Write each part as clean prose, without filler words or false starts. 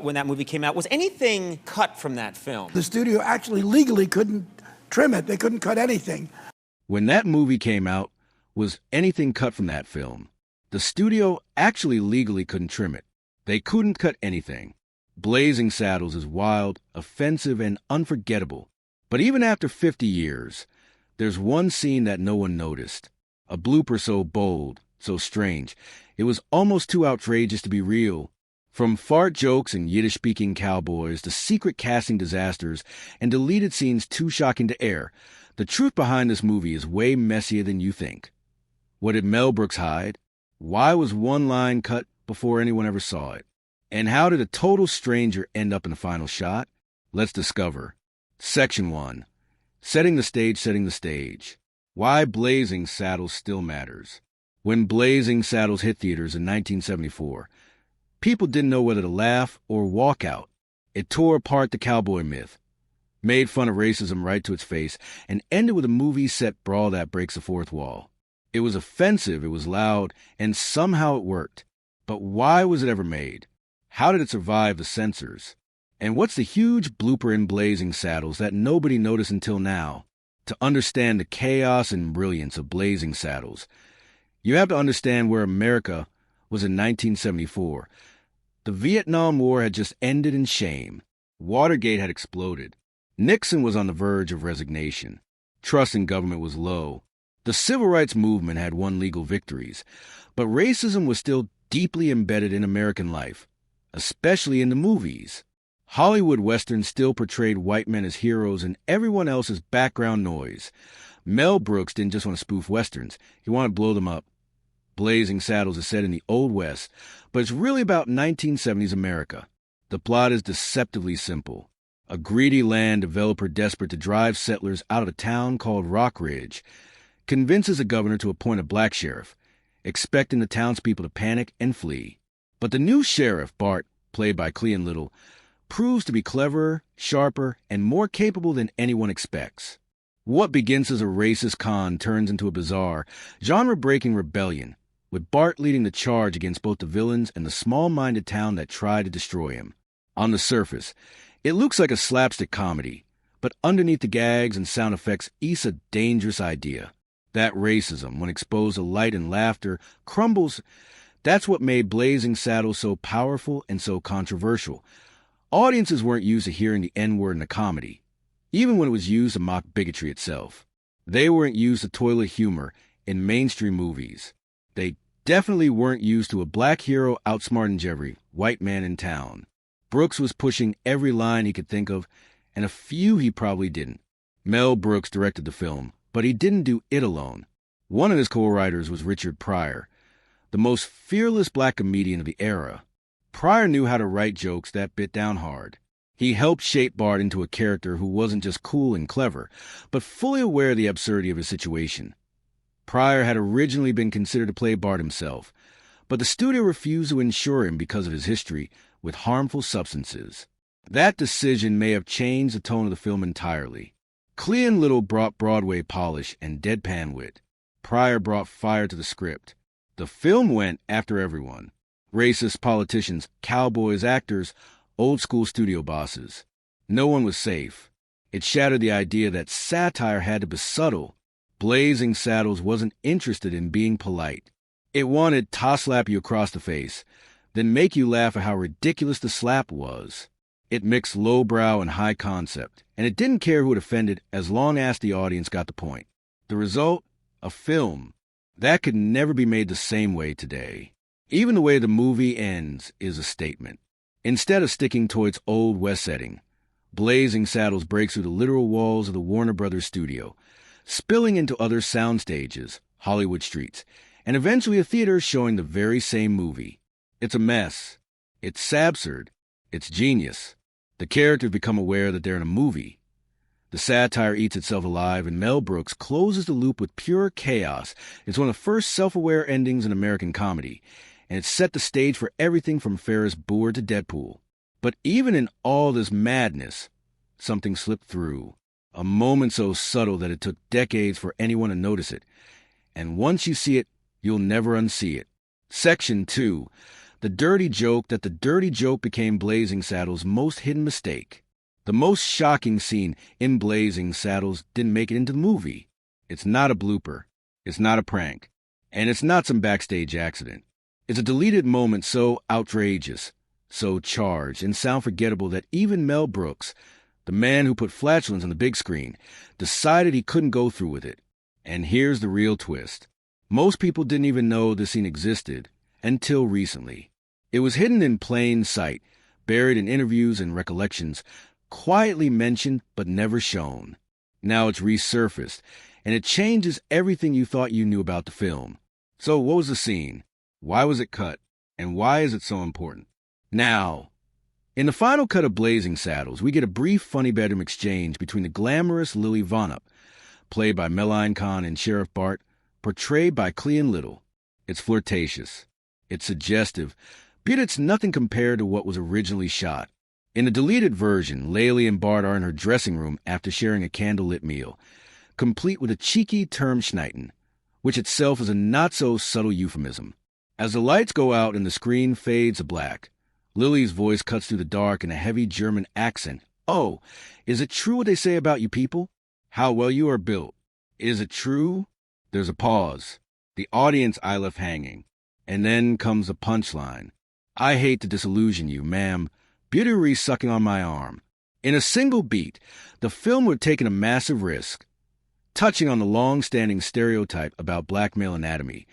when that movie came out. Was anything cut from that film? The studio actually legally couldn't trim it. They couldn't cut anything. When that movie came out, was anything cut from that film? The studio actually legally couldn't trim it. They couldn't cut anything. Blazing Saddles is wild, offensive, and unforgettable. But even after 50 years, there's one scene that no one noticed. A blooper so bold, so strange, it was almost too outrageous to be real. From fart jokes and Yiddish-speaking cowboys to secret casting disasters and deleted scenes too shocking to air, the truth behind this movie is way messier than you think. What did Mel Brooks hide? Why was one line cut before anyone ever saw it? And how did a total stranger end up in the final shot? Let's discover. Section 1. Setting the stage. Why Blazing Saddles still matters. When Blazing Saddles hit theaters in 1974, people didn't know whether to laugh or walk out. It tore apart the cowboy myth, made fun of racism right to its face, and ended with a movie set brawl that breaks the fourth wall. It was offensive, it was loud, and somehow it worked. But why was it ever made? How did it survive the censors? And what's the huge blooper in Blazing Saddles that nobody noticed until now? To understand the chaos and brilliance of Blazing Saddles, you have to understand where America was in 1974. The Vietnam War had just ended in shame. Watergate had exploded. Nixon was on the verge of resignation. Trust in government was low. The civil rights movement had won legal victories, but racism was still deeply embedded in American life, especially in the movies. Hollywood westerns still portrayed white men as heroes and everyone else as background noise. Mel Brooks didn't just want to spoof westerns, he wanted to blow them up. Blazing Saddles is set in the Old West, but it's really about 1970s America. The plot is deceptively simple. A greedy land developer desperate to drive settlers out of a town called Rock Ridge convinces a governor to appoint a black sheriff, expecting the townspeople to panic and flee. But the new sheriff, Bart, played by Cleon Little, proves to be cleverer, sharper, and more capable than anyone expects. What begins as a racist con turns into a bizarre, genre-breaking rebellion, with Bart leading the charge against both the villains and the small-minded town that tried to destroy him. On the surface, it looks like a slapstick comedy, but underneath the gags and sound effects is a dangerous idea. That racism, when exposed to light and laughter, crumbles. That's what made Blazing Saddles so powerful and so controversial. Audiences weren't used to hearing the N-word in a comedy, even when it was used to mock bigotry itself. They weren't used to toilet humor in mainstream movies. They definitely weren't used to a black hero outsmarting every white man in town. Brooks was pushing every line he could think of, and a few he probably didn't. Mel Brooks directed the film, but he didn't do it alone. One of his co-writers was Richard Pryor, the most fearless black comedian of the era. Pryor knew how to write jokes that bit down hard. He helped shape Bart into a character who wasn't just cool and clever, but fully aware of the absurdity of his situation. Pryor had originally been considered to play Bart himself, but the studio refused to insure him because of his history with harmful substances. That decision may have changed the tone of the film entirely. Cleon Little brought Broadway polish and deadpan wit. Pryor brought fire to the script. The film went after everyone. Racist politicians, cowboys, actors, old-school studio bosses. No one was safe. It shattered the idea that satire had to be subtle. Blazing Saddles wasn't interested in being polite. It wanted to slap you across the face, then make you laugh at how ridiculous the slap was. It mixed lowbrow and high concept, and it didn't care who it offended as long as the audience got the point. The result? A film. That could never be made the same way today. Even the way the movie ends is a statement. Instead of sticking to its Old West setting, Blazing Saddles breaks through the literal walls of the Warner Brothers studio, spilling into other sound stages, Hollywood streets, and eventually a theater showing the very same movie. It's a mess. It's absurd. It's genius. The characters become aware that they're in a movie. The satire eats itself alive, and Mel Brooks closes the loop with pure chaos. It's one of the first self-aware endings in American comedy, and it set the stage for everything from Ferris Bueller to Deadpool. But even in all this madness, something slipped through. A moment so subtle that it took decades for anyone to notice it. And once you see it, you'll never unsee it. Section 2. The dirty joke that the dirty joke became Blazing Saddles' most hidden mistake. The most shocking scene in Blazing Saddles didn't make it into the movie. It's not a blooper. It's not a prank. And it's not some backstage accident. It's a deleted moment so outrageous, so charged, and sound forgettable that even Mel Brooks, the man who put flatulence on the big screen, decided he couldn't go through with it. And here's the real twist. Most people didn't even know the scene existed until recently. It was hidden in plain sight, buried in interviews and recollections, quietly mentioned but never shown. Now it's resurfaced, and it changes everything you thought you knew about the film. So what was the scene? Why was it cut? And why is it so important? Now, in the final cut of Blazing Saddles, we get a brief funny bedroom exchange between the glamorous Lily Vonup, played by Meline Kahn, and Sheriff Bart, portrayed by Cleon Little. It's flirtatious. It's suggestive, but it's nothing compared to what was originally shot. In the deleted version, Laylee and Bart are in her dressing room after sharing a candlelit meal, complete with a cheeky term schneiten, which itself is a not-so-subtle euphemism. As the lights go out and the screen fades to black, Lily's voice cuts through the dark in a heavy German accent. "Oh, is it true what they say about you people? How well you are built. Is it true?" There's a pause. The audience eye left hanging. And then comes the punchline. "I hate to disillusion you, ma'am. Beauty sucking on my arm." In a single beat, the film would have taken a massive risk, touching on the long-standing stereotype about black male anatomy,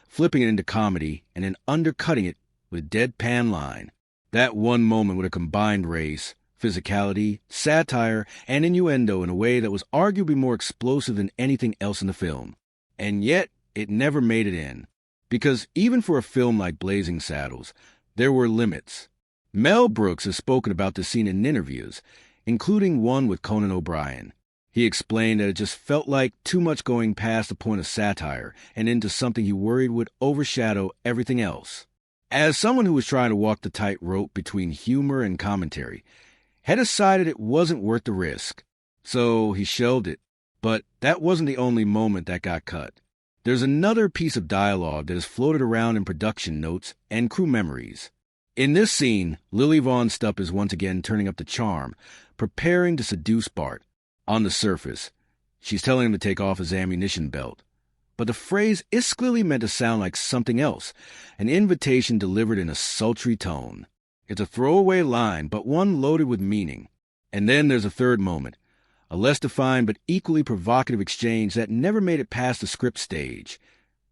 flipping it into comedy, and then undercutting it with a deadpan line. That one moment would have combined race, physicality, satire, and innuendo in a way that was arguably more explosive than anything else in the film. And yet, it never made it in. Because even for a film like Blazing Saddles, there were limits. Mel Brooks has spoken about this scene in interviews, including one with Conan O'Brien. He explained that it just felt like too much going past the point of satire and into something he worried would overshadow everything else. As someone who was trying to walk the tightrope between humor and commentary, had decided it wasn't worth the risk. So he shelved it. But that wasn't the only moment that got cut. There's another piece of dialogue that has floated around in production notes and crew memories. In this scene, Lily Von Stupp is once again turning up the charm, preparing to seduce Bart. On the surface, she's telling him to take off his ammunition belt. But the phrase is clearly meant to sound like something else, an invitation delivered in a sultry tone. It's a throwaway line, but one loaded with meaning. And then there's a third moment, a less defined but equally provocative exchange that never made it past the script stage.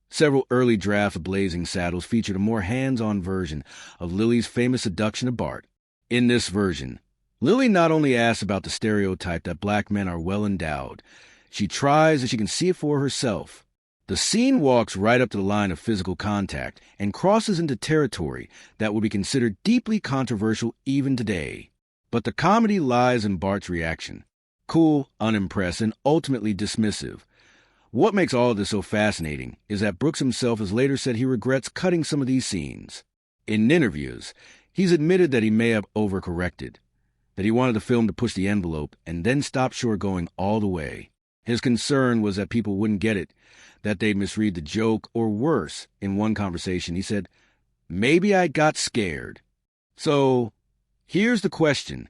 Several early drafts of Blazing Saddles featured a more hands-on version of Lily's famous seduction of Bart. In this version, Lily not only asks about the stereotype that black men are well endowed, she tries that she can see it for herself. The scene walks right up to the line of physical contact and crosses into territory that would be considered deeply controversial even today. But the comedy lies in Bart's reaction. Cool, unimpressed, and ultimately dismissive. What makes all of this so fascinating is that Brooks himself has later said he regrets cutting some of these scenes. In interviews, he's admitted that he may have overcorrected, that he wanted the film to push the envelope and then stop short going all the way. His concern was that people wouldn't get it, that they'd misread the joke, or worse, in one conversation he said, "Maybe I got scared." So, here's the question.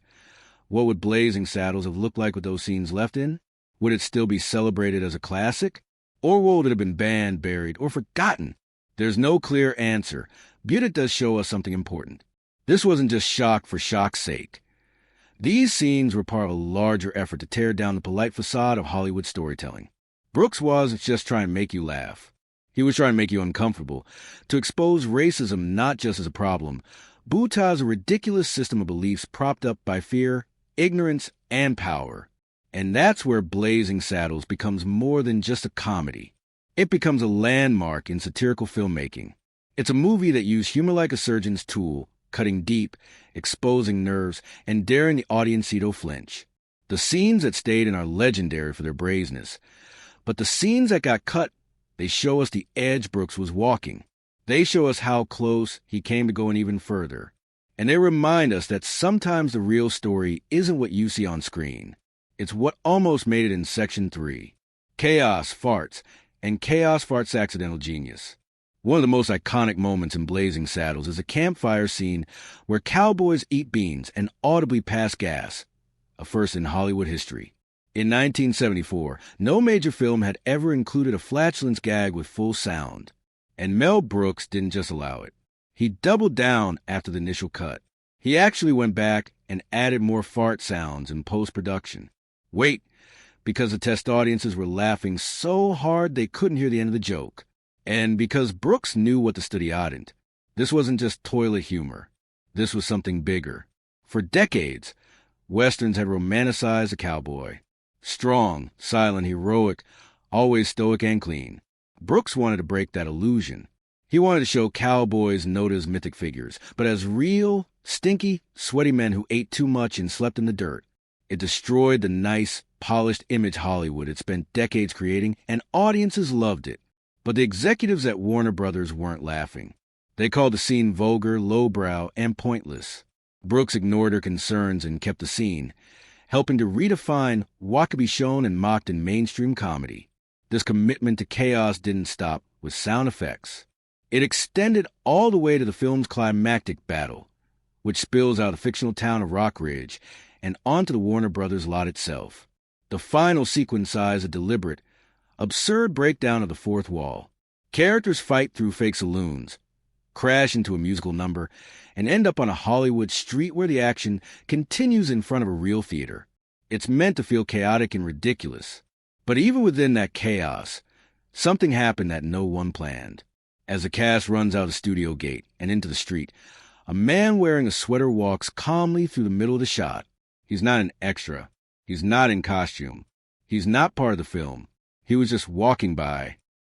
What would Blazing Saddles have looked like with those scenes left in? Would it still be celebrated as a classic? Or would it have been banned, buried, or forgotten? There's no clear answer, but it does show us something important. This wasn't just shock for shock's sake. These scenes were part of a larger effort to tear down the polite facade of Hollywood storytelling. Brooks wasn't just trying to make you laugh. He was trying to make you uncomfortable, to expose racism not just as a problem, but as a ridiculous system of beliefs propped up by fear, ignorance, and power. And that's where Blazing Saddles becomes more than just a comedy. It becomes a landmark in satirical filmmaking. It's a movie that used humor like a surgeon's tool, cutting deep, exposing nerves, and daring the audience to flinch. The scenes that stayed in are legendary for their brazenness. But the scenes that got cut, they show us the edge Brooks was walking. They show us how close he came to going even further. And they remind us that sometimes the real story isn't what you see on screen. It's what almost made it in Section 3. Chaos, farts, and chaos farts accidental genius. One of the most iconic moments in Blazing Saddles is a campfire scene where cowboys eat beans and audibly pass gas, a first in Hollywood history. In 1974, no major film had ever included a flatulence gag with full sound, and Mel Brooks didn't just allow it. He doubled down after the initial cut. He actually went back and added more fart sounds in post-production. Wait, because the test audiences were laughing so hard they couldn't hear the end of the joke. And because Brooks knew what the studio hadn't. This wasn't just toilet humor. This was something bigger. For decades, Westerns had romanticized the cowboy. Strong, silent, heroic, always stoic and clean. Brooks wanted to break that illusion. He wanted to show cowboys not as mythic figures, but as real, stinky, sweaty men who ate too much and slept in the dirt. It destroyed the nice, polished image Hollywood had spent decades creating, and audiences loved it. But the executives at Warner Brothers weren't laughing. They called the scene vulgar, lowbrow, and pointless. Brooks ignored her concerns and kept the scene, helping to redefine what could be shown and mocked in mainstream comedy. This commitment to chaos didn't stop with sound effects. It extended all the way to the film's climactic battle, which spills out of the fictional town of Rock Ridge and onto the Warner Brothers lot itself. The final sequence size a deliberate, absurd breakdown of the fourth wall. Characters fight through fake saloons, crash into a musical number, and end up on a Hollywood street where the action continues in front of a real theater. It's meant to feel chaotic and ridiculous. But even within that chaos, something happened that no one planned. As the cast runs out the studio gate and into the street, a man wearing a sweater walks calmly through the middle of the shot. He's not an extra. He's not in costume. He's not part of the film. He was just walking by,